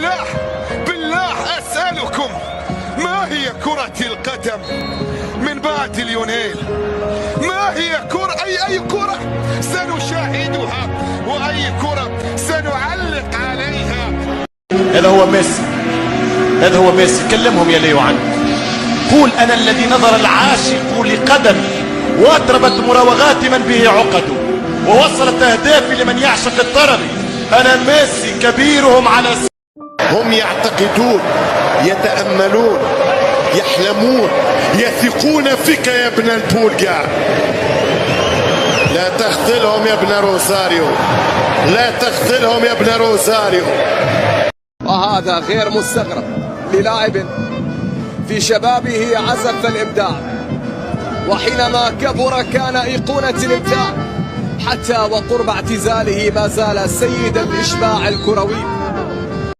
بالله بالله أسألكم، ما هي كرة القدم من بعد ليونيل؟ ما هي كرة؟ أي كرة سنشاهدها وأي كرة سنعلق عليها؟ هذا هو ميسي، هذا هو ميسي. كلمهم يا ليو عنه، قول أنا الذي نظر العاشق لقدم وأطربت مراوغات من به عقده ووصلت أهدافي لمن يعشق الطرب. أنا ميسي كبيرهم على هم يعتقدون، يتأملون، يحلمون، يثقون فيك يا ابن البولجا. لا تخذلهم يا ابن روزاريو، لا تخذلهم يا ابن روزاريو. وهذا غير مستغرب للاعب في شبابه عزف الإبداع، وحينما كبر كان أيقونة الإبداع، حتى وقرب اعتزاله ما زال سيد الإشباع الكروي.